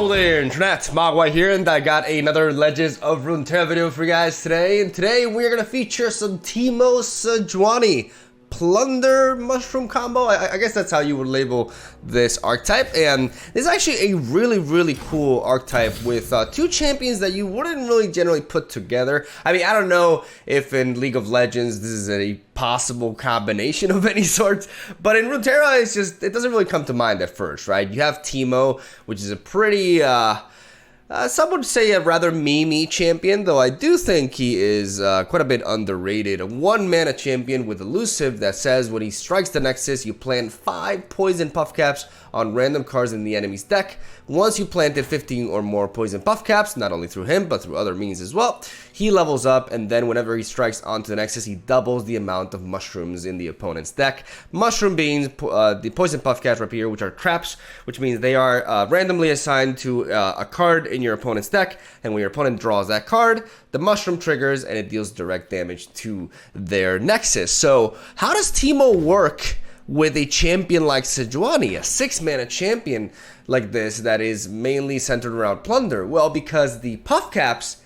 Hello there, Internet. Mogwai here, and I got another Legends of Runeterra video for you guys today. And today we're going to feature some Teemo Sejuani Plunder Mushroom combo. I guess that's how you would label this archetype. And this is actually a really cool archetype with two champions that you wouldn't really generally put together. I mean, I don't know if in League of Legends this is a possible combination of any sort, but in Runeterra it doesn't really come to mind at first, right? You have Teemo, which is a pretty some would say a rather memey champion, though I do think he is quite a bit underrated. A 1-mana champion with elusive that says when he strikes the Nexus, you plant 5 poison puff caps on random cards in the enemy's deck. Once you planted 15 or more poison puff caps, not only through him, but through other means as well, he levels up, and then whenever he strikes onto the Nexus, he doubles the amount of mushrooms in the opponent's deck. Mushroom being the poison puff caps right here, which are traps, which means they are randomly assigned to a card in your opponent's deck, and when your opponent draws that card, the mushroom triggers and it deals direct damage to their Nexus. So how does Teemo work with a champion like Sejuani, a 6-mana champion like this that is mainly centered around Plunder? Well, because the puff caps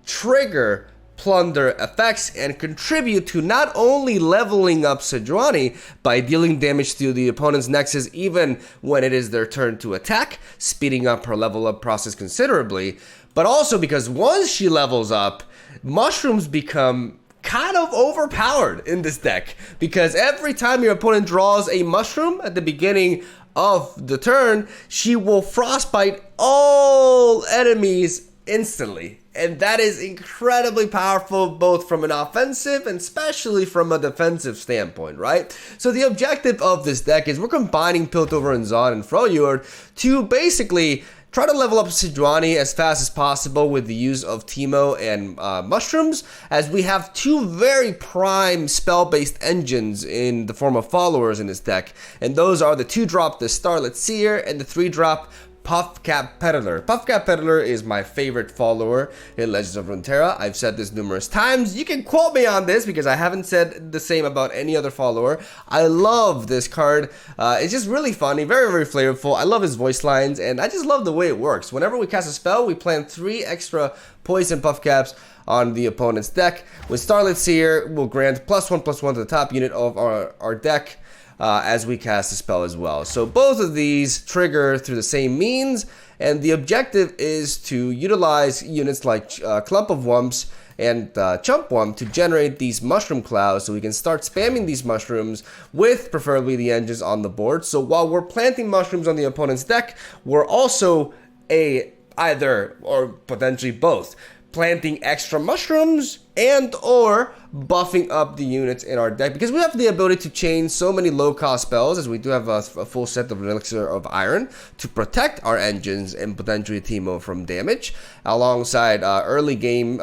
trigger Plunder effects and contribute to not only leveling up Sejuani by dealing damage to the opponent's Nexus even when it is their turn to attack, speeding up her level up process considerably, but also because once she levels up, mushrooms become kind of overpowered in this deck, because every time your opponent draws a mushroom at the beginning of the turn, she will frostbite all enemies instantly. And that is incredibly powerful, both from an offensive and especially from a defensive standpoint, right? So the objective of this deck is we're combining Piltover and Zaun and Freljord to basically try to level up Sejuani as fast as possible with the use of Teemo and mushrooms, as we have two very prime spell-based engines in the form of followers in this deck. And those are the 2-drop, the Starlit Seer, and the 3-drop, Puffcap Peddler. Puffcap Peddler is my favorite follower in Legends of Runeterra. I've said this numerous times. You can quote me on this because I haven't said the same about any other follower. I love this card. It's just really funny, very flavorful. I love his voice lines, and I just love the way it works. Whenever we cast a spell, we plant 3 extra poison puff caps on the opponent's deck. With Starlit Seer, we'll grant +1/+1 to the top unit of our deck as we cast the spell as well. So both of these trigger through the same means, and the objective is to utilize units like Clump of Wumps and Chump Wump to generate these mushroom clouds, so we can start spamming these mushrooms with preferably the engines on the board. So while we're planting mushrooms on the opponent's deck, we're also either or potentially both planting extra mushrooms and or buffing up the units in our deck, because we have the ability to chain so many low-cost spells, as we do have a full set of Elixir of Iron to protect our engines and potentially Teemo from damage, alongside early game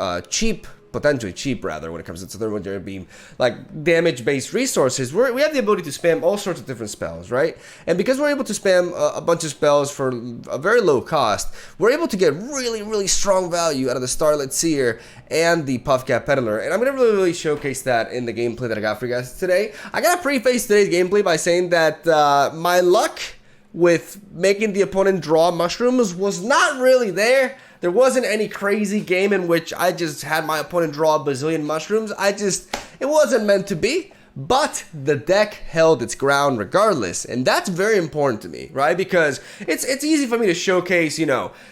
potentially cheap rather, when it comes to Thermal Beam, like damage-based resources. We have the ability to spam all sorts of different spells, right? And because we're able to spam a bunch of spells for a very low cost, we're able to get really strong value out of the Starlit Seer and the Puffcap Peddler. And I'm going to really showcase that in the gameplay that I got for you guys today. I got to preface today's gameplay by saying that my luck with making the opponent draw mushrooms was not really there. There wasn't any crazy game in which I just had my opponent draw a bazillion mushrooms. It wasn't meant to be. But the deck held its ground regardless, and that's very important to me, right? Because it's easy for me to showcase,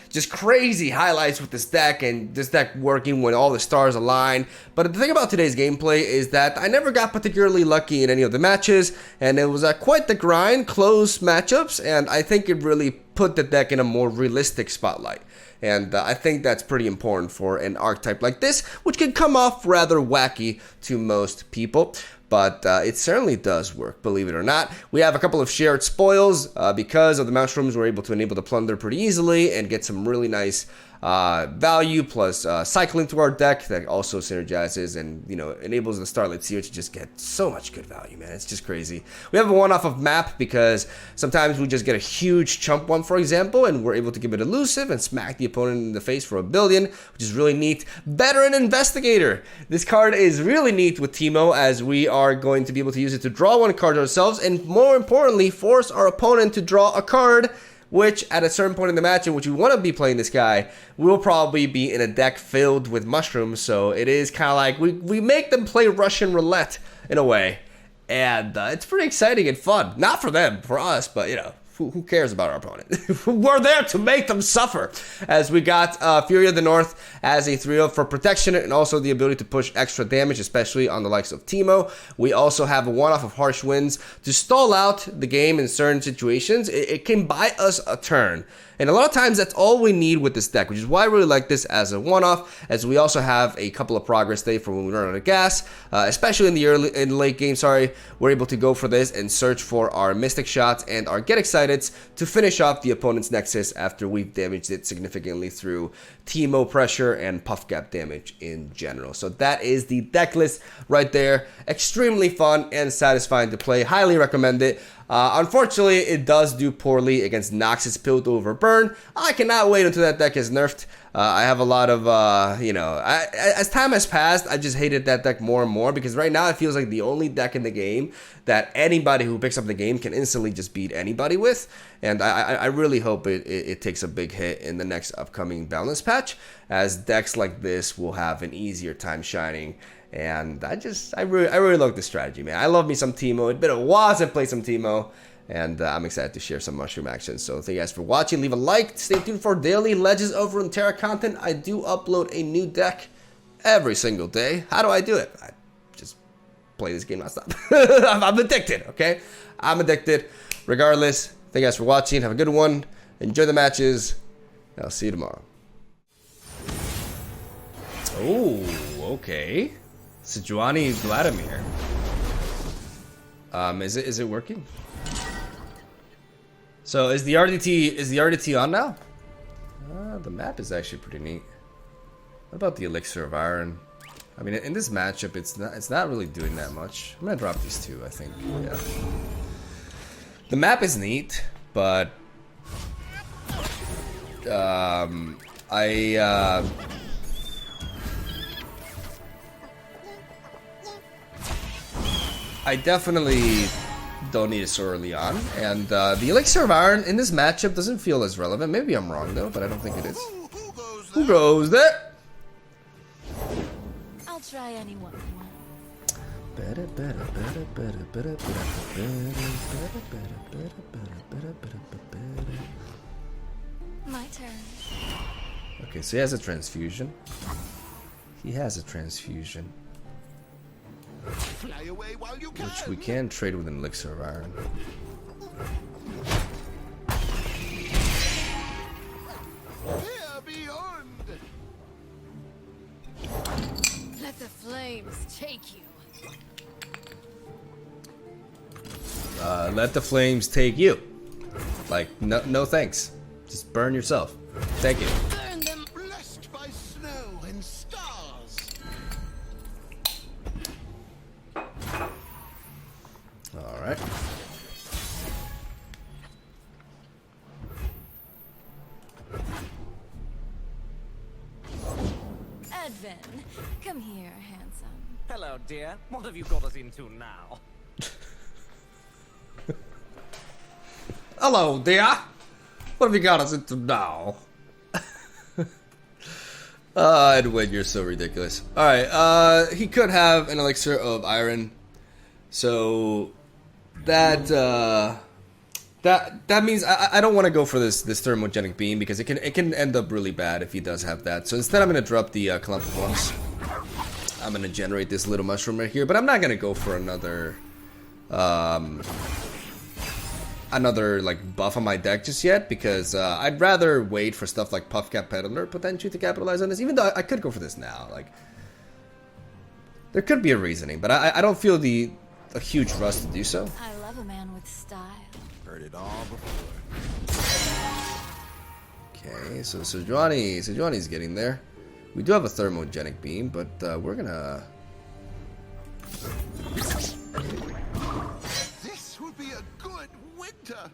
just crazy highlights with this deck and this deck working when all the stars align. But the thing about today's gameplay is that I never got particularly lucky in any of the matches, and it was quite the grind, close matchups, and I think it really put the deck in a more realistic spotlight. And I think that's pretty important for an archetype like this, which can come off rather wacky to most people. But it certainly does work, believe it or not. We have a couple of shared spoils. Because of the mushrooms, we're able to enable the Plunder pretty easily and get some really nice value, plus cycling through our deck that also synergizes and enables the Starlit Seer to just get so much good value, man. It's just crazy. We have a one-off of map because sometimes we just get a huge chump one, for example, and we're able to give it elusive and smack the opponent in the face for 1 billion, which is really neat. Veteran Investigator. This card is really neat with Teemo, as we are going to be able to use it to draw 1 card ourselves, and more importantly, force our opponent to draw a card which at a certain point in the match in which we want to be playing this guy, we'll probably be in a deck filled with mushrooms. So it is kind of like we make them play Russian roulette in a way. And it's pretty exciting and fun. Not for them, for us, but, you know, who cares about our opponent? We're there to make them suffer. As we got Fury of the North as a 3-0 for protection and also the ability to push extra damage, especially on the likes of Teemo. We also have a one-off of Harsh Winds to stall out the game in certain situations. It can buy us a turn. And a lot of times that's all we need with this deck, which is why I really like this as a one-off, as we also have a couple of progress days for when we run out of gas, especially in the late game, we're able to go for this and search for our Mystic Shots and our Get Exciteds to finish off the opponent's Nexus after we've damaged it significantly through Teemo pressure and Puff Gap damage in general. So that is the deck list right there. Extremely fun and satisfying to play. Highly recommend it. Unfortunately, it does do poorly against Noxus Piltover Burn. I cannot wait until that deck is nerfed. I have a lot of, as time has passed, I just hated that deck more and more because right now it feels like the only deck in the game that anybody who picks up the game can instantly just beat anybody with. And I really hope it takes a big hit in the next upcoming balance patch, as decks like this will have an easier time shining. And I really love this strategy, man. I love me some Teemo. It's been a while since I played some Teemo, and I'm excited to share some mushroom action. So thank you guys for watching. Leave a like. Stay tuned for daily Legends of Runeterra content. I do upload a new deck every single day. How do I do it? I just play this game nonstop. I'm addicted, okay? I'm addicted. Regardless, thank you guys for watching. Have a good one. Enjoy the matches. I'll see you tomorrow. Oh, okay. Sejuani Vladimir. Is it working? So is the RDT on now? The map is actually pretty neat. What about the Elixir of Iron? I mean, in this matchup, it's not really doing that much. I'm gonna drop these two, I think. Yeah. The map is neat, but I definitely don't need it so early on, and the Elixir of Iron in this matchup doesn't feel as relevant. Maybe I'm wrong though, but I don't think it is. Who goes there? I'll try anyone. My turn. Okay, so he has a transfusion. He has a transfusion. Fly away while you can. Which we can trade with an Elixir of Iron. Here beyond. Let the flames take you. Let the flames take you. Like, no thanks. Just burn yourself. Thank you. Burn them. Blessed by snow and stars. Alright. Advent, come here, handsome. Hello, dear. What have you got us into now? Hello, dear. What have you got us into now? Edwin, you're so ridiculous. Alright, he could have an Elixir of Iron. So that means I don't want to go for this thermogenic beam because it can end up really bad if he does have that. So instead I'm gonna drop the clump of ones. I'm gonna generate this little mushroom right here, but I'm not gonna go for another like buff on my deck just yet because I'd rather wait for stuff like Puff Cap Peddler potentially to capitalize on this. Even though I could go for this now, like there could be a reasoning, but I don't feel a huge rush to do so. I love a man with style. Heard it all before. Okay, so Sejuani's getting there. We do have a thermogenic beam, but we're gonna. This will be a good winter.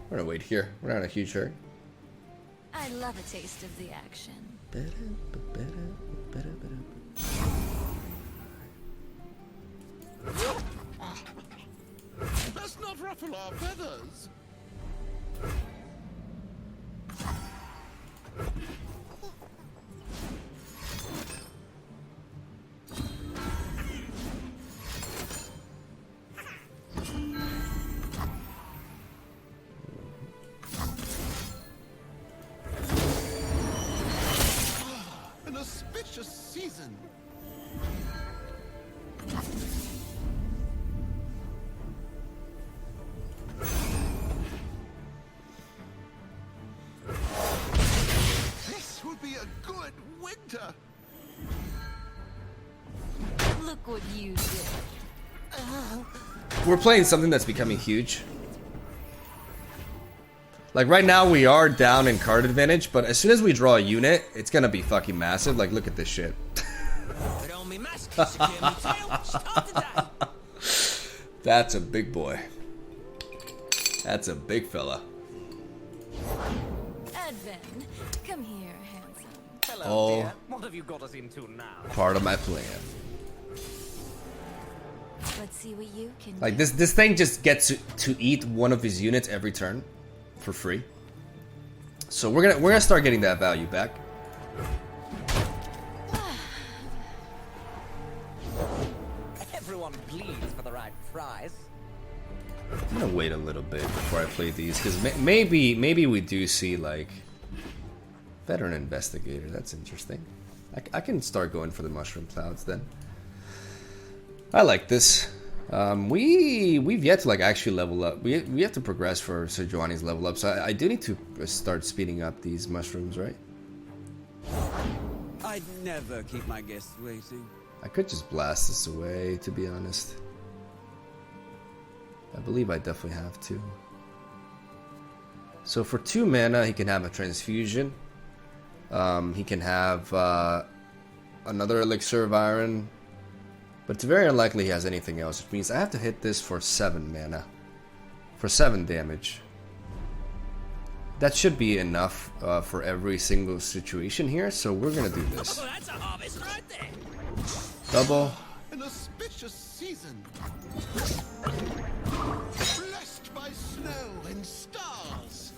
We're gonna wait here. We're not in a huge hurry. I love a taste of the action. Best not ruffle our feathers. An auspicious season. This would be a good winter. Look what you did. We're playing something that's becoming huge. Like right now we are down in card advantage, but as soon as we draw a unit, it's gonna be fucking massive. Like look at this shit. That's a big boy. That's a big fella. Advent, come here, handsome. Hello, Oh. dear. What have you got us into now? Part of my plan. Let's see what you can Like do. this thing just gets to eat one of his units every turn for free. So we're gonna start getting that value back. Everyone bleeds for the right price. I'm gonna wait a little bit before I play these because maybe we do see like veteran investigator. That's interesting. I can start going for the mushroom clouds then. I like this. We've yet to like actually level up. We have to progress for Sejuani's level up. So I do need to start speeding up these mushrooms, right? I'd never keep my guests waiting. I could just blast this away, to be honest. I believe I definitely have to. So for 2 mana, he can have a transfusion. He can have another elixir of iron. But it's very unlikely he has anything else, which means I have to hit this for 7 mana. For 7 damage. That should be enough for every single situation here, so we're gonna do this. Oh, that's a harvest right there. Double. An auspicious season. Blessed by snow and stars.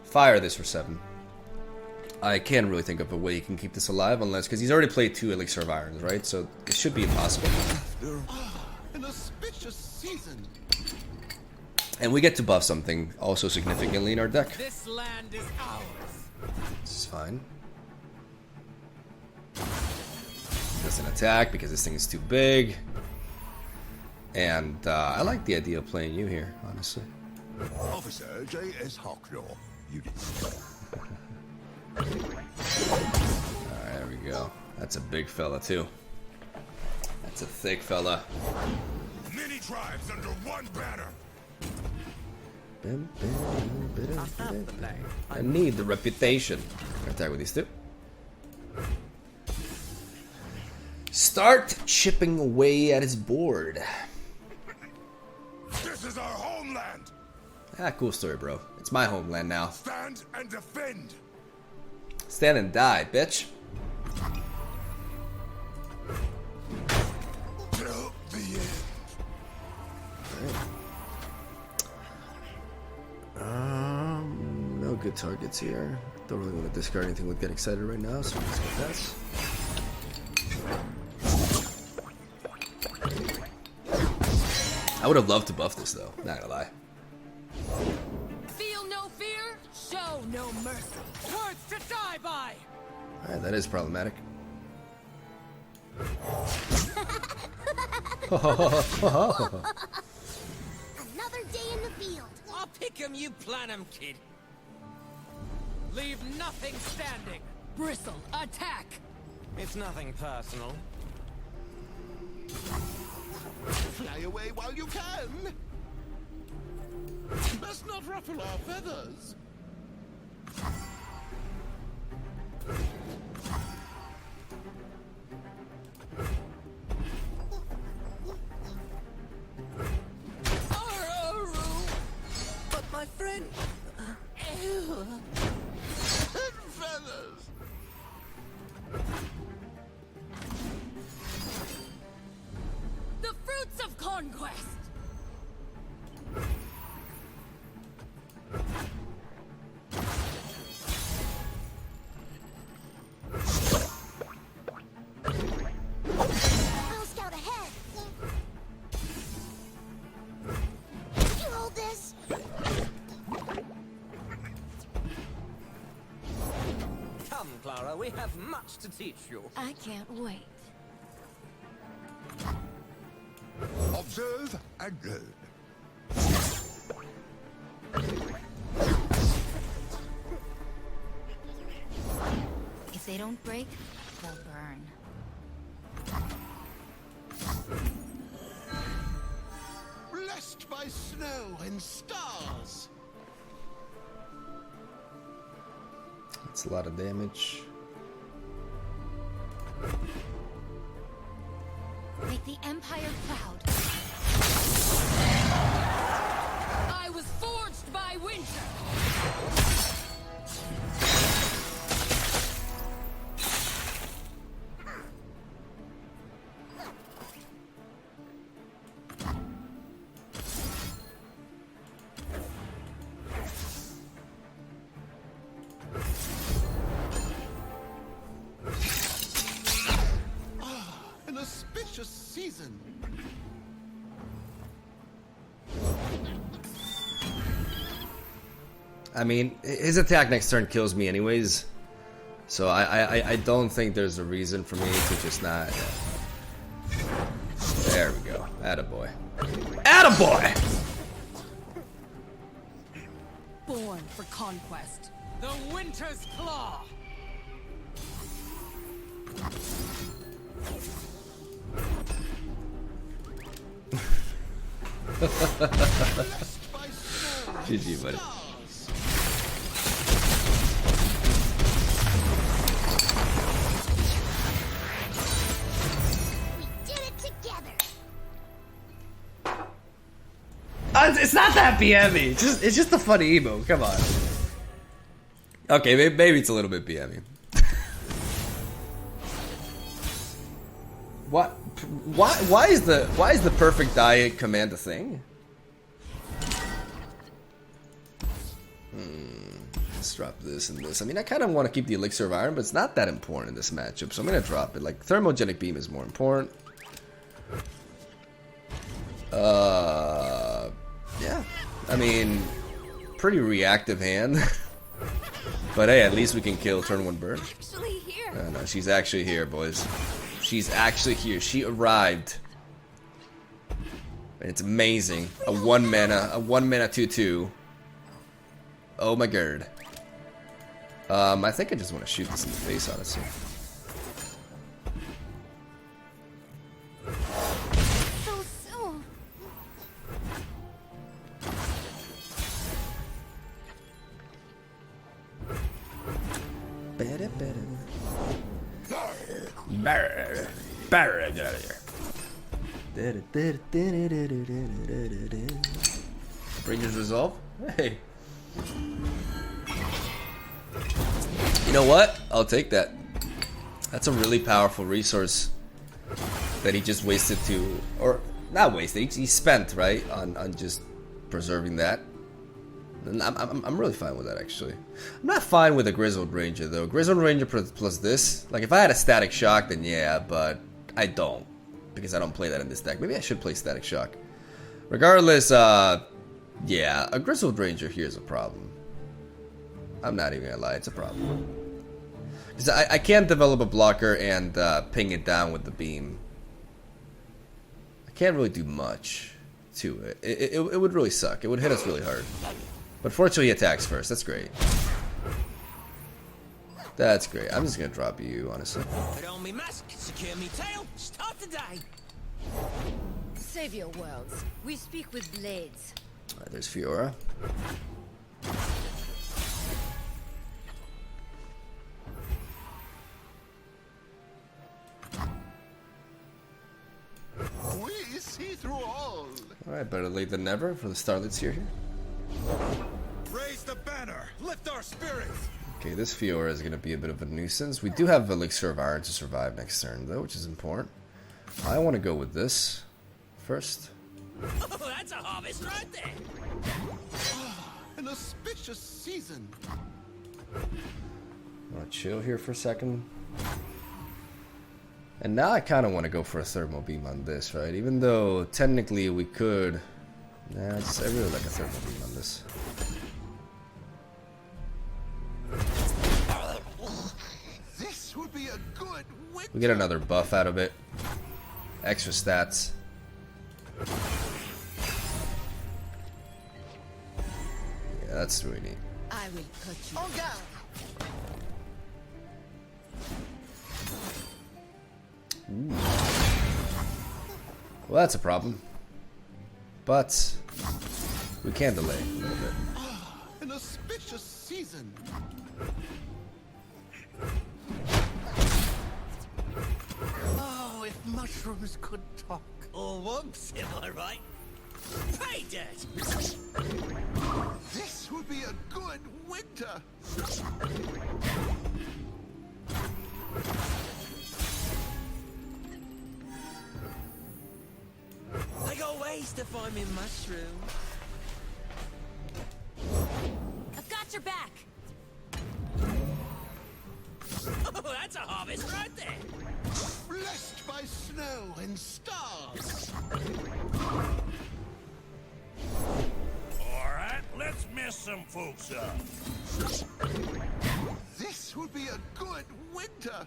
Fire this for 7. I can't really think of a way he can keep this alive unless, because he's already played 2 Elixir of Irons, right? So it should be impossible. An auspicious season. And we get to buff something also significantly in our deck. This land is ours. This is fine. Doesn't attack because this thing is too big. And I like the idea of playing you here, honestly. Officer J.S. Hawklaw. You did Alright, there we go. That's a big fella too. That's a thick fella. many tribes under one banner. I need the reputation. Attack with these 2. Start chipping away at his board. This is our homeland. Ah, cool story, bro. It's my homeland now. Stand and defend. Stand and die, bitch. Till the end. No good targets here. Don't really want to discard anything with Get Excited right now, so let's go pass. I would have loved to buff this though, not gonna lie. Feel no fear, show no mercy. Words to die by. Alright, that is problematic. Another day in the field. I'll pick 'em, you plan 'em, kid. Leave nothing standing. Bristle, attack! It's nothing personal. Fly away while you can. Best not ruffle our feathers. But my friend. And feathers. The fruits of conquest! have much to teach you. I can't wait. Observe and learn. If they don't break, they'll burn. Blessed by snow and stars. That's a lot of damage. Make the Empire proud. I was forged by winter. An auspicious season. I mean, his attack next turn kills me anyways. So I don't think there's a reason for me to just not... There we go. Attaboy. Attaboy! Born for conquest. The Winter's Claw. Blessed by snow and GG, buddy. stars. We did it together. It's not that BME. It's just a funny emo. Come on. Okay, maybe it's a little bit BME. What? Why is the perfect diet command a thing? Let's drop this and this. I mean, I kind of want to keep the Elixir of Iron, but it's not that important in this matchup, so I'm gonna drop it. Like, Thermogenic Beam is more important. Yeah. I mean, pretty reactive hand. But hey, at least we can kill turn 1 bird. Actually here. No, she's actually here, boys. She's actually here. She arrived. And it's amazing. A 1 mana 2/2. Oh my god. I think I just want to shoot this in the face, honestly. So soon. Barra, get out of here. Ranger's Resolve? Hey. You know what? I'll take that. That's a really powerful resource that he just wasted to, or not wasted, he spent, right, on just preserving that. And I'm really fine with that, actually. I'm not fine with a Grizzled Ranger, though. Grizzled Ranger plus this, like if I had a Static Shock, then yeah, but I don't, because I don't play that in this deck. Maybe I should play Static Shock. Regardless, yeah, a Grizzled Ranger here is a problem. I'm not even gonna lie, it's a problem. Because I can't develop a blocker and ping it down with the beam. I can't really do much to it. It would really suck. It would hit us really hard. But fortunately he attacks first. That's great. That's great. I'm just gonna drop you, honestly. Put on me mask, secure me tail, start the day. Save your worlds. We speak with blades. Alright, there's Fiora. We see through all. Alright, better late than never for the Starlets here. Raise the banner. Lift our spirits. Okay, this Fiora is gonna be a bit of a nuisance. We do have Elixir of Iron to survive next turn, though, which is important. I want to go with this first. Oh, that's a harvest right there. An auspicious season. I want to chill here for a second. And now I kind of want to go for a Thermal Beam on this, right? Even though technically we could. Nah, I really like a Thermal Beam on this. This will a good winter. We get another buff out of it. Extra stats. Yeah, that's really neat. I will cut you. On guard. Well, that's a problem. But we can delay a little bit. An auspicious season. Oh, if mushrooms could talk. Or whoops, am I right? Pay dirt! This would be a good winter. I got ways to find me mushroom. I've got your back. Oh, that's a harvest right there. Blessed by snow and stars. Alright, let's mess some folks up. This would be a good winter.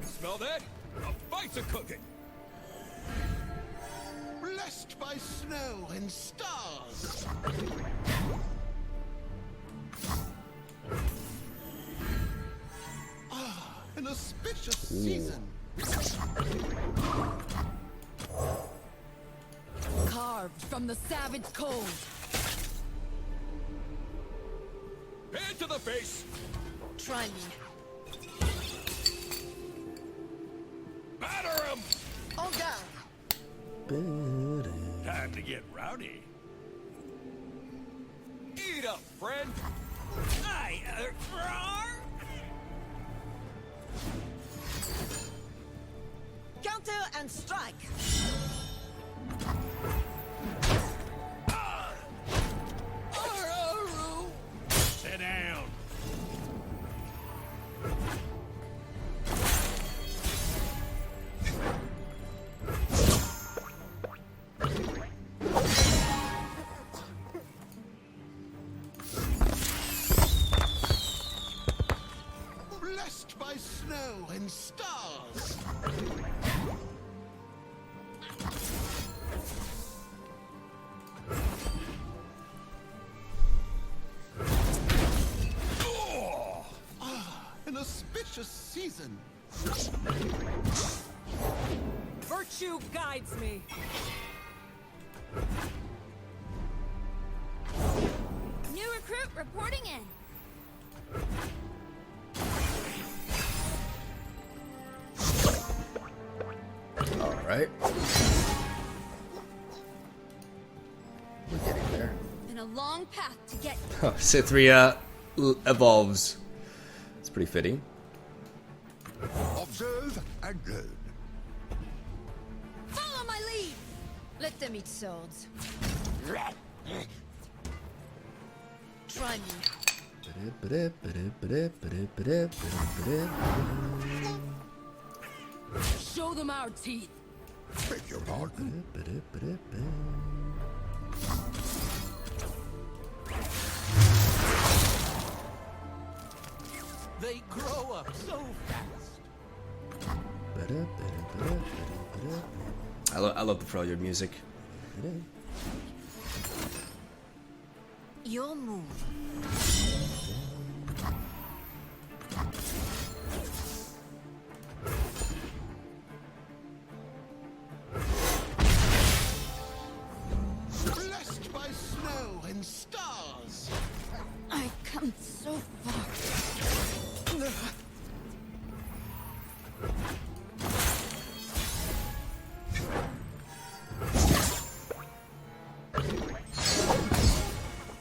Smell that? A fight's a cooking. Blessed by snow and stars. Ah, an auspicious season. Carved from the savage cold. Hand to the face. Try me. Batter 'em! On guard. Time to get rowdy. Eat up, friend. Aye, roar. Counter and strike. Sit down. Blessed by snow and stars. Ah, an auspicious season. Virtue guides me. New recruit reporting in. Alright. We're getting there. Been a long path to get. Oh, Cythria evolves. It's pretty fitting. Observe and learn. Follow my lead. Let them eat swords. Try me. Show them our teeth. Beg your pardon. They grow up so fast. I love the Freljord music. Your move. Blessed by snow and stars. I've come so far.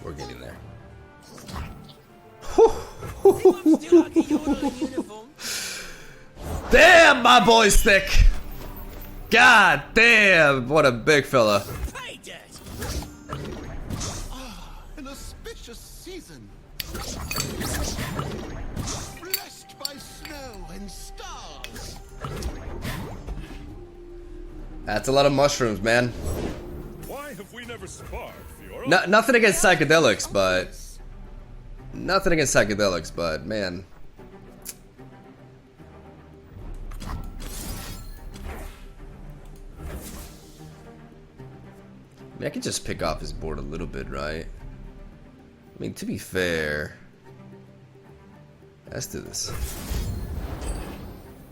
We're getting there. Still lucky you're not in uniform. Damn, my boy's thick. God damn, what a big fella. Pay dirt. An auspicious season. Blessed by snow and stars. That's a lot of mushrooms, man. Why have we never sparred, Fiora? No, nothing against psychedelics, but man. I mean, I could just pick off his board a little bit, right? I mean, to be fair, let's do this.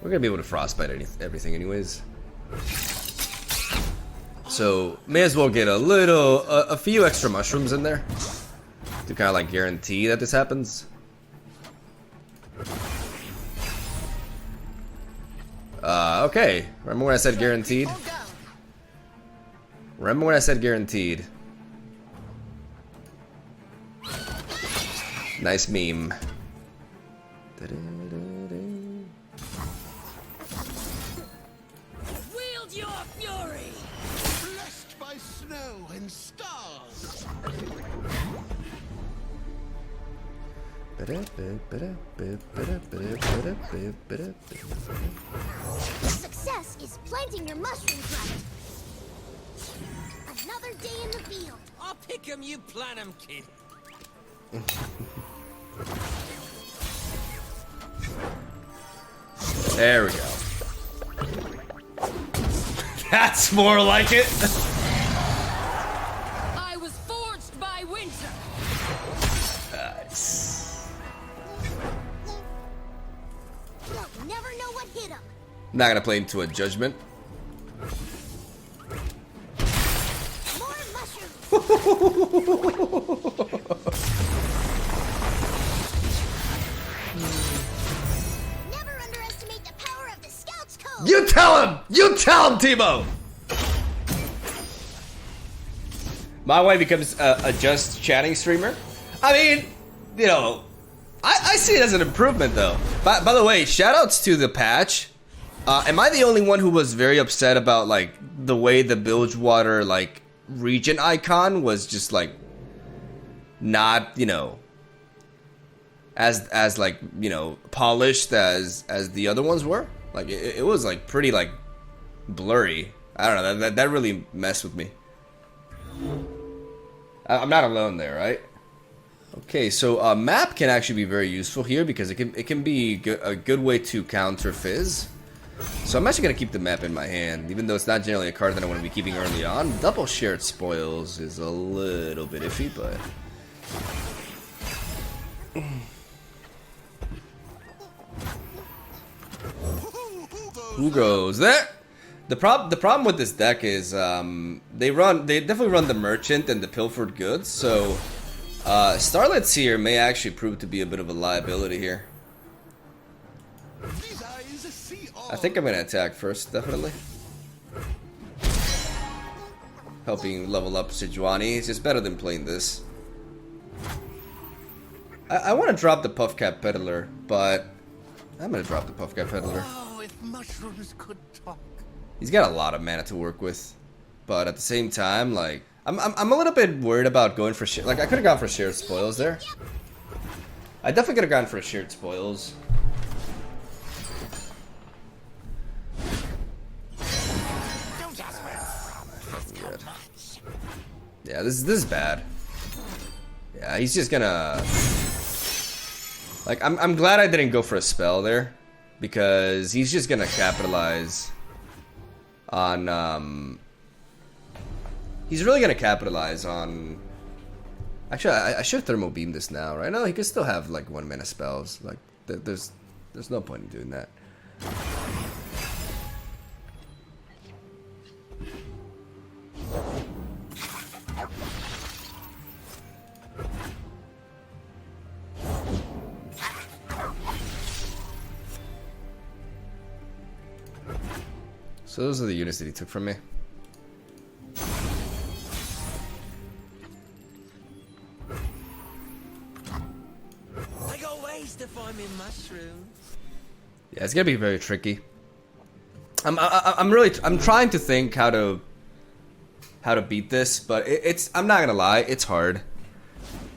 We're gonna be able to frostbite everything anyways. So, may as well get a few extra mushrooms in there to kind of like guarantee that this happens. Okay. Remember when I said guaranteed? Remember when I said guaranteed? Nice meme. Wield your fury! Blessed by snow and stars. Success is planting your mushrooms right. Another day in the field. I'll pick 'em, you plant 'em, kid. There we go. That's more like it. I was forged by winter. Nice. You'll never know what hit him. Not gonna play into a judgment. More mushrooms. Never underestimate the power of the Scouts Code. You tell him! You tell him, Timo! My wife becomes a just chatting streamer. I mean, you know, I see it as an improvement though. By the way, shoutouts to the patch. Am I the only one who was very upset about like the way the Bilgewater like region icon was just like not, you know, as like, you know, polished as the other ones were? Like it was like pretty like blurry. I don't know, that really messed with me. I'm not alone there, right? Okay, so map can actually be very useful here because it can be a good way to counter Fizz. So I'm actually gonna keep the map in my hand, even though it's not generally a card that I want to be keeping early on. Double shared spoils is a little bit iffy, but who goes there? The problem with this deck is they definitely run the Merchant and the Pilfered Goods, so Starlit Seer may actually prove to be a bit of a liability here. These eyes see all. I think I'm gonna attack first, definitely. Helping level up Sejuani. It's just better than playing this. I want to drop the Puffcap Peddler, but I'm gonna drop the Puffcap Peddler. Oh, if mushrooms could talk. He's got a lot of mana to work with, but at the same time, like I'm a little bit worried about going for like I could have gone for shared spoils there. I definitely could have gone for shared spoils. Don't ask for it. Yeah, this is bad. Yeah, he's just gonna like I'm glad I didn't go for a spell there because he's just gonna capitalize on he's really gonna capitalize on. Actually, I should thermal beam this now, right? No, he could still have like 1 mana spells. Like there's no point in doing that. So those are the units that he took from me. I got ways to find me mushrooms. Yeah, it's gonna be very tricky. I'm trying to think how to beat this, but I'm not gonna lie, it's hard.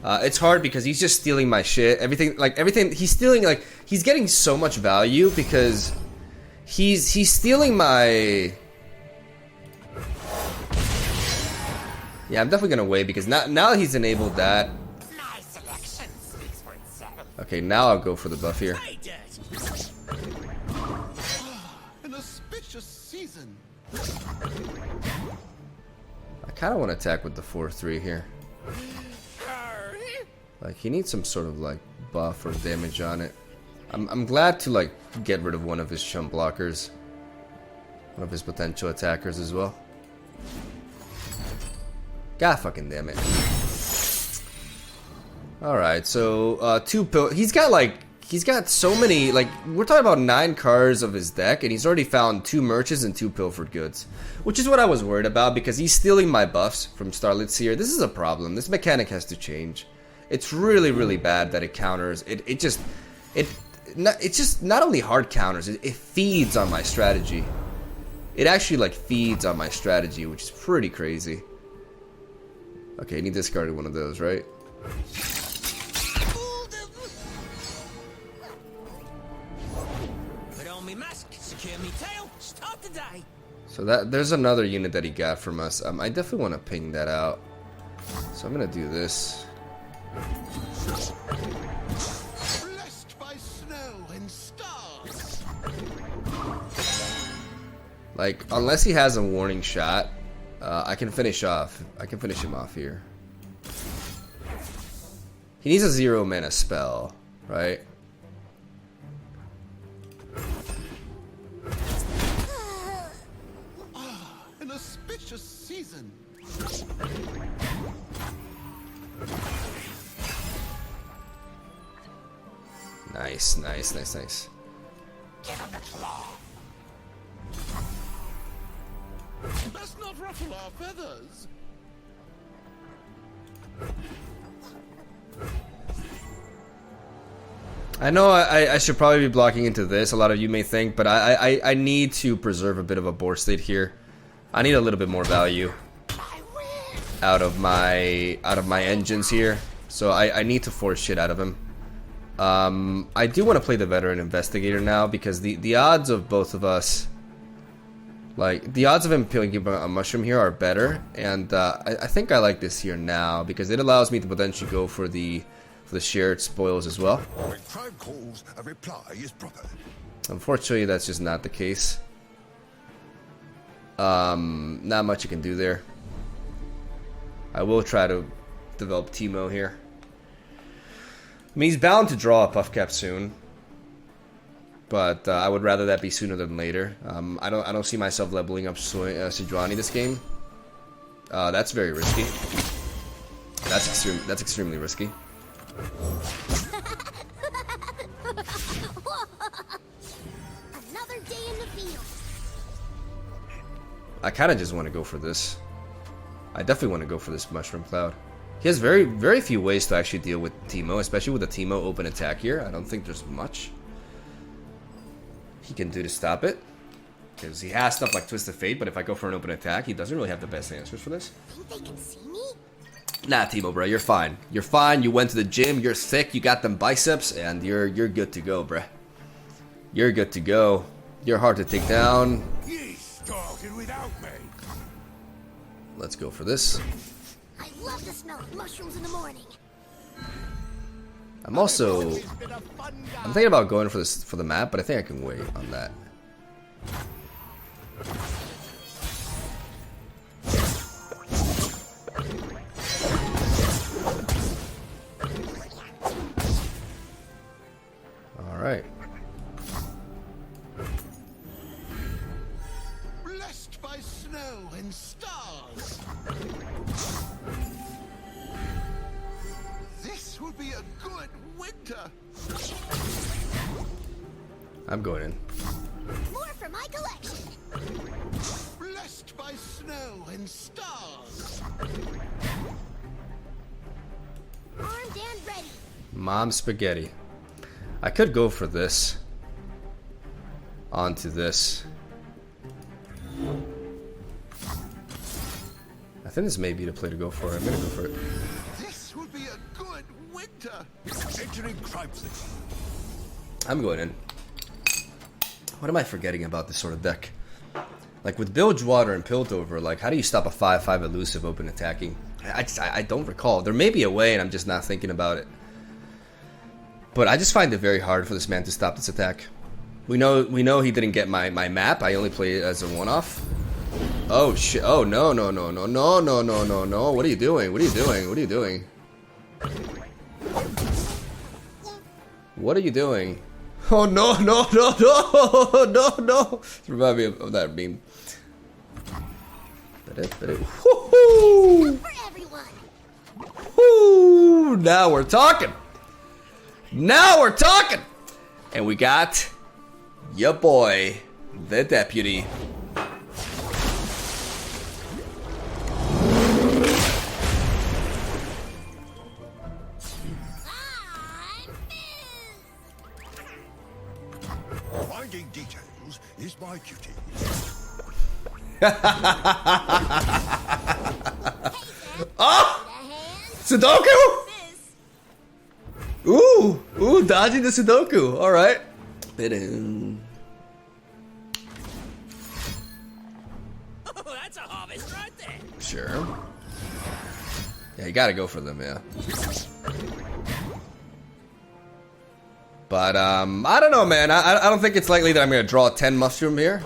It's hard because he's just stealing my shit. Everything he's stealing, like he's getting so much value because he's stealing my Yeah, I'm definitely gonna wait because now he's enabled that. My selection speaks for itself. Okay, now I'll go for the buff here. Pay dirt. An auspicious season. I kind of want to attack with the 4-3 here. Like he needs some sort of like buff or damage on it. I'm glad to like get rid of one of his chump blockers, one of his potential attackers as well. God fucking damn it. Alright, so 2 pill. He's got so many, like, we're talking about 9 cards of his deck, and he's already found 2 merches and 2 pilfered goods. Which is what I was worried about, because he's stealing my buffs from Starlit Seer. This is a problem. This mechanic has to change. It's really, really bad that it counters. It's just not only hard counters, it feeds on my strategy. It actually, like, feeds on my strategy, which is pretty crazy. Okay, he discarded one of those, right? Put on me mask, secure me tail, start the day. So there's another unit that he got from us. I definitely want to ping that out. So I'm gonna do this. Blessed by snow and stars. Like, unless he has a warning shot, I can finish off. I can finish him off here. He needs a 0 mana spell, right? An auspicious season. Nice, nice, nice, nice. Best not ruffle our feathers. I know I should probably be blocking into this, a lot of you may think, but I need to preserve a bit of a board state here. I need a little bit more value out of my engines here. So I need to force shit out of him. I do want to play the Veteran Investigator now because the odds of both of us, like the odds of him picking a mushroom here are better, and I think I like this here now because it allows me to potentially go for the shared spoils as well. When crime calls, a reply is proper. Unfortunately, that's just not the case. Not much you can do there. I will try to develop Teemo here. I mean, he's bound to draw a puff cap soon, but I would rather that be sooner than later. I don't see myself leveling up Sejuani this game. That's very risky. That's extremely risky. Another day in the field. I kind of just want to go for this. I definitely want to go for this Mushroom Cloud. He has very, very few ways to actually deal with Teemo, especially with the Teemo open attack here. I don't think there's much he can do to stop it. Because he has stuff like Twist of Fate, but if I go for an open attack, he doesn't really have the best answers for this. Think they can see me? Nah, Teemo, bro, you're fine. You're fine. You went to the gym. You're thick. You got them biceps, and you're good to go, bruh. You're good to go. You're hard to take down. Ye started without me. Let's go for this. I love the smell of mushrooms in the morning. I'm thinking about going for this for the map, but I think I can wait on that. All right. Blessed by snow and stars. This will be a good winter. I'm going in. More for my collection. Blessed by snow and stars. Armed and ready. Mom spaghetti. I could go for this. Onto this. I think this may be the play to go for. I'm gonna go for it. This will be a good winter. Entering crime scene. I'm going in. What am I forgetting about this sort of deck? Like with Bilgewater and Piltover, like how do you stop a 5/5 elusive open attacking? I don't recall. There may be a way, and I'm just not thinking about it. But I just find it very hard for this man to stop this attack. We know he didn't get my map. I only play it as a one-off. Oh shit! Oh no! What are you doing? What are you doing? What are you doing? What are you doing? Oh no! It's reminding me of that meme. Woo-hoo! For everyone. Woo! Now we're talking. Now we're talking. And we got your boy, the deputy. Finding details is my duty. Oh! Sudoku? Ooh, dodging the Sudoku. All right. Oh, that's a harvest right there. Sure. Yeah, you gotta go for them, yeah. But I don't know, man. I don't think it's likely that I'm gonna draw 10 mushroom here.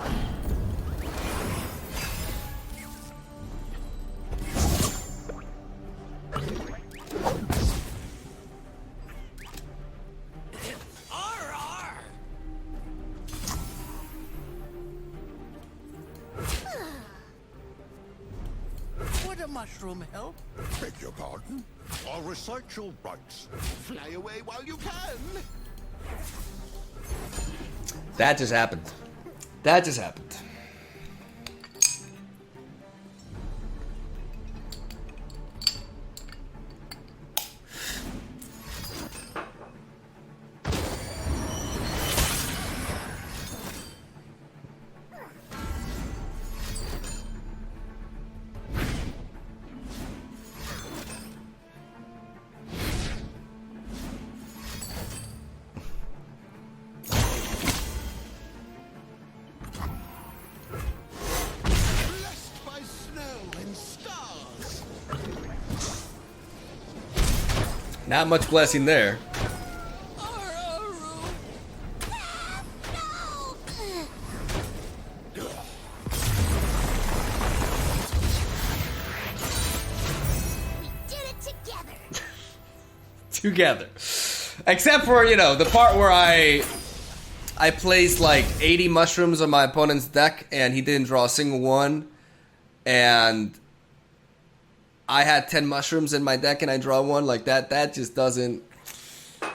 Would a mushroom help? Beg your pardon? I'll recite your rights. Fly away while you can. That just happened. That just happened. Blessed by snow and stars. Not much blessing there. Did it together. Together. Except for, you know, the part where I placed like 80 mushrooms on my opponent's deck and he didn't draw a single one, and I had 10 mushrooms in my deck and I draw one. Like that just doesn't,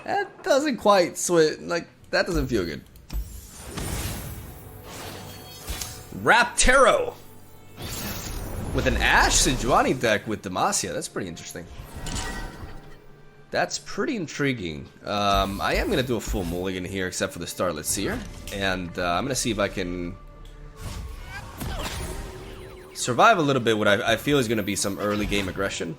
that doesn't quite switch, like that doesn't feel good. Raptero with an Ash Sejuani deck with Demacia. That's pretty interesting. That's pretty intriguing. I am going to do a full mulligan here except for the Starlit Seer. And I'm going to see if I can survive a little bit what I feel is going to be some early game aggression.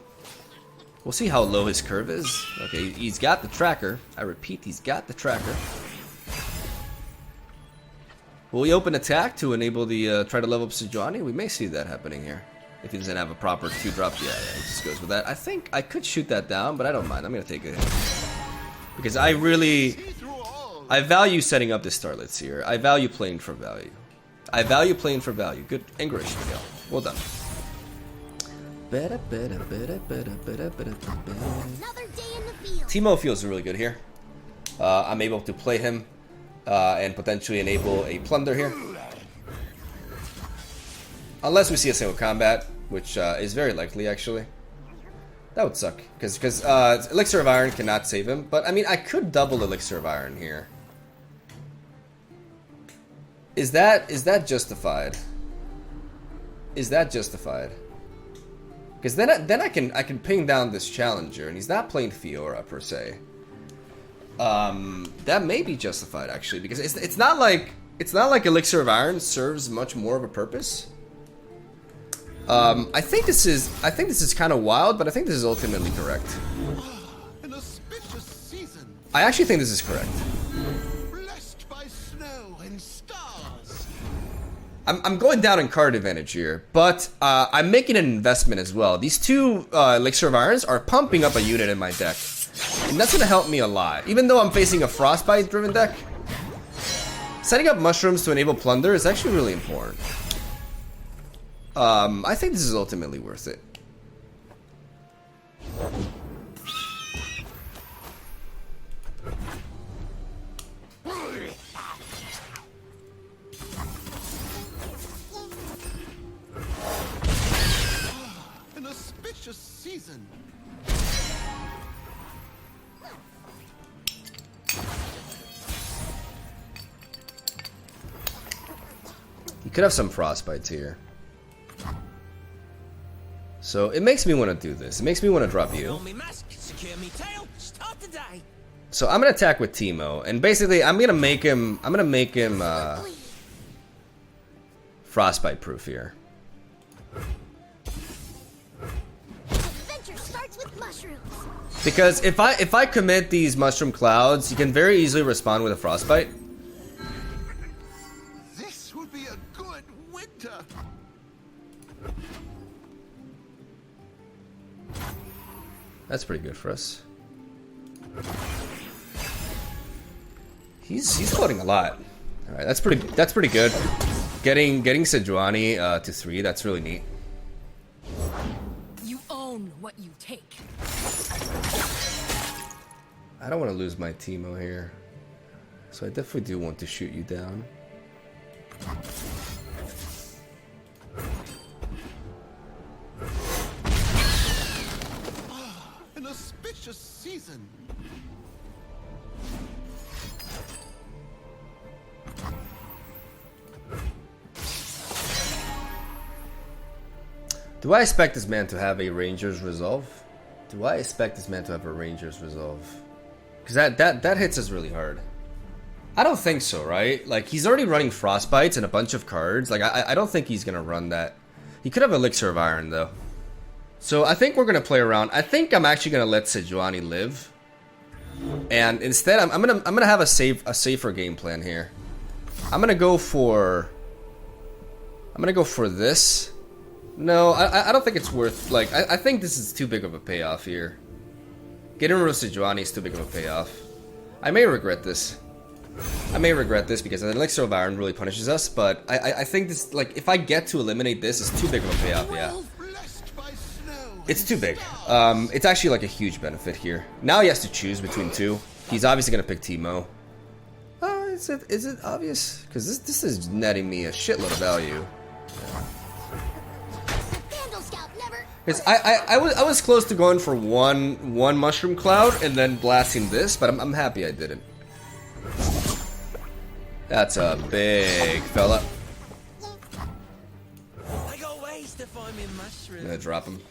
We'll see how low his curve is. Okay, he's got the tracker. I repeat, he's got the tracker. Will he open attack to enable the try to level up Sejuani? We may see that happening here. If he doesn't have a proper 2-drop, yeah, he just goes with that. I think I could shoot that down, but I don't mind. I'm going to take it. Because I value setting up this Starlit Seer. I value playing for value. I value playing for value. Good English, Miguel. Well done. Another day in the field. Teemo feels really good here. I'm able to play him and potentially enable a plunder here. Unless we see a single combat, which is very likely, actually. That would suck, because Elixir of Iron cannot save him. But, I mean, I could double Elixir of Iron here. Is that justified? Is that justified? Because then I can ping down this challenger, and he's not playing Fiora, per se. That may be justified, actually, because it's not like Elixir of Iron serves much more of a purpose. I think this is kind of wild, but I think this is ultimately correct. An auspicious season. I actually think this is correct. Blessed by snow and stars. I'm going down in card advantage here, but I'm making an investment as well. These two Elixir of Irons are pumping up a unit in my deck, and that's going to help me a lot. Even though I'm facing a Frostbite-driven deck, setting up mushrooms to enable plunder is actually really important. I think this is ultimately worth it. An auspicious season. You could have some Frostbites here. So it makes me want to do this. It makes me want to drop you. On me mask, secure me tail, start the day. So I'm gonna attack with Teemo, and basically I'm gonna make him Frostbite proof here. Adventure starts with mushrooms. Because if I commit these mushroom clouds, you can very easily respond with a Frostbite. This would be a good winter. That's pretty good for us. He's floating a lot. All right, that's pretty good. Getting Sejuani to 3, that's really neat. You own what you take. I don't want to lose my Teemo here, so I definitely do want to shoot you down. An auspicious season. Do I expect this man to have a Ranger's Resolve? Do I expect this man to have a Ranger's Resolve? Because that hits us really hard. I don't think so, right? Like, he's already running Frostbites and a bunch of cards. Like, I don't think he's gonna run that. He could have Elixir of Iron, though. So I think we're gonna play around. I think I'm actually gonna let Sejuani live, and instead I'm gonna have a safer game plan here. I'm gonna go for this. No, I don't think it's worth, like, I think this is too big of a payoff here. Getting rid of Sejuani is too big of a payoff. I may regret this. Because an Elixir of Iron really punishes us, but I think this, like, if I get to eliminate this, it's too big of a payoff, yeah. Blessed by snow. It's too big. It's actually like a huge benefit here. Now he has to choose between two. He's obviously gonna pick Teemo. Is it obvious? Because this is netting me a shitload of value. Vandal Scout never. Because I was close to going for one mushroom cloud and then blasting this, but I'm happy I didn't. That's a big fella. I got ways to find me I'm mushrooms. gonna drop him.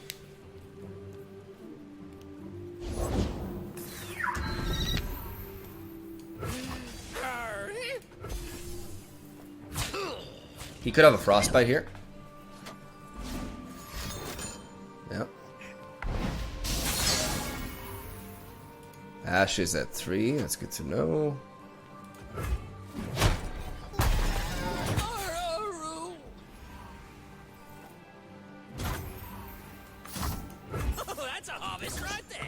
He could have a Frostbite here. Yep. Ash is at 3. That's good to know. Oh, that's a harvest right there.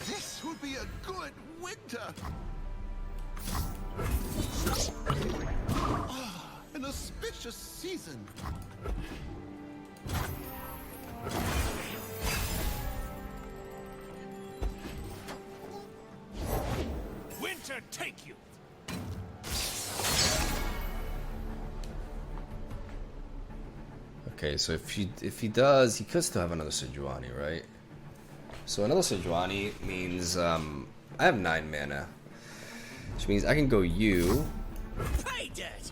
This would be a good winter. An auspicious season. Winter take you. Okay, so if he does, he could still have another Sejuani, right? So another Sejuani means I have 9 mana, which means I can go you Pay dirt.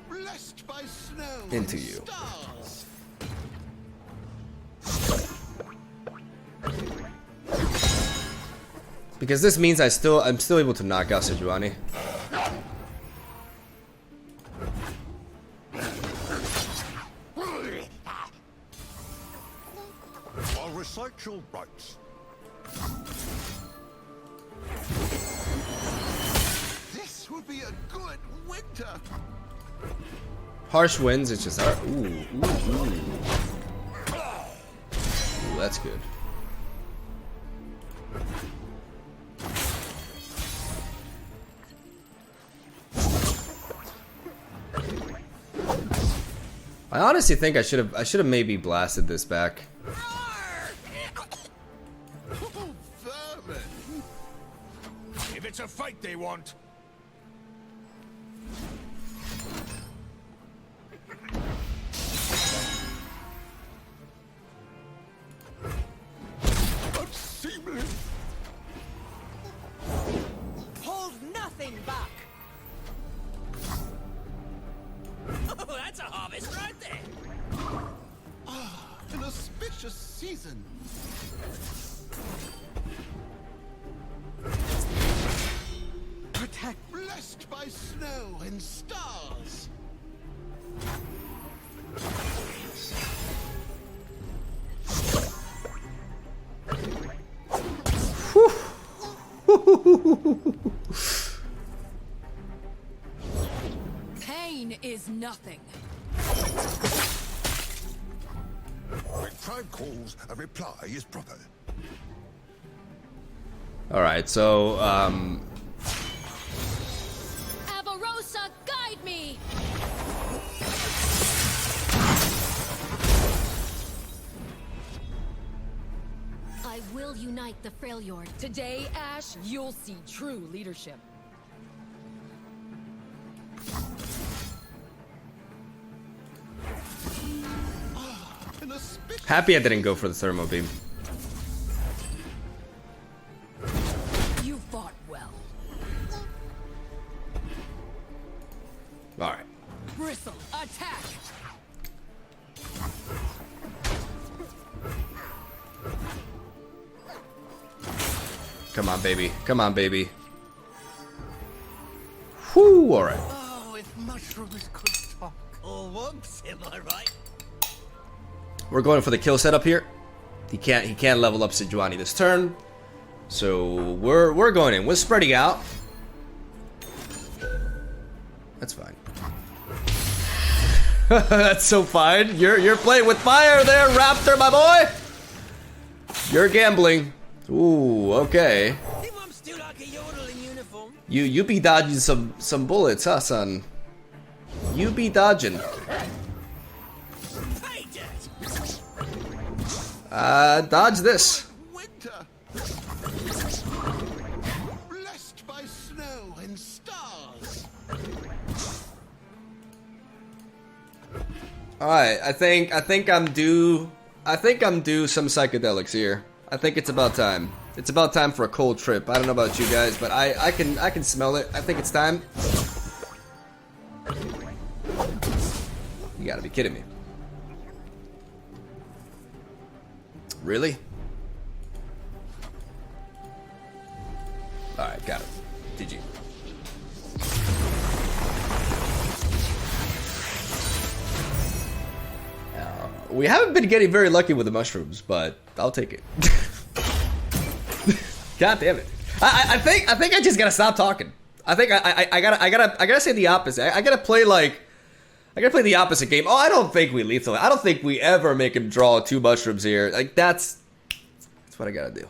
Blessed by snow. Into and you. Stars. because this means I'm still able to knock out Sejuani. I'll recite your rights. This would be a good winter. Harsh winds, it's just our ooh, that's good. I honestly think I should have maybe blasted this back. Oh, vermin! If it's a fight they want, Unseemly! Hold nothing back. Oh, that's a harvest right there. An auspicious season. Protect. Blessed by snow and stars. Pain is nothing. When tribe calls, a reply is proper. All right, so Avarosa, guide me! I will unite the Freljord. Today, Ash, you'll see true leadership. An auspicious happy I didn't go for the thermo beam. You fought well. All right. Bristle, attack! Come on, baby. Come on, baby. Whoo, all right. Oh, if mushrooms could talk. Or whoops, am I right? We're going for the kill setup here. He can't level up Sejuani this turn. So we're going in. We're spreading out. That's fine. That's so fine. You're playing with fire there, Raptor, my boy. You're gambling. Ooh, okay. Think I'm still like a yodel in uniform? You be dodging some bullets, huh, son? You be dodging. Pay dirt! Dodge this. winter. Blessed by snow and stars. All right, I think I'm due some psychedelics here. I think it's about time. It's about time for a cold trip. I don't know about you guys, but I can smell it. I think it's time. You gotta be kidding me. Really? All right, got it. GG. We haven't been getting very lucky with the mushrooms, but I'll take it. God damn it! I think I just gotta stop talking. I think I gotta say the opposite. I gotta play the opposite game. Oh, I don't think we lethal. I don't think we ever make him draw 2 mushrooms here. Like that's what I gotta do.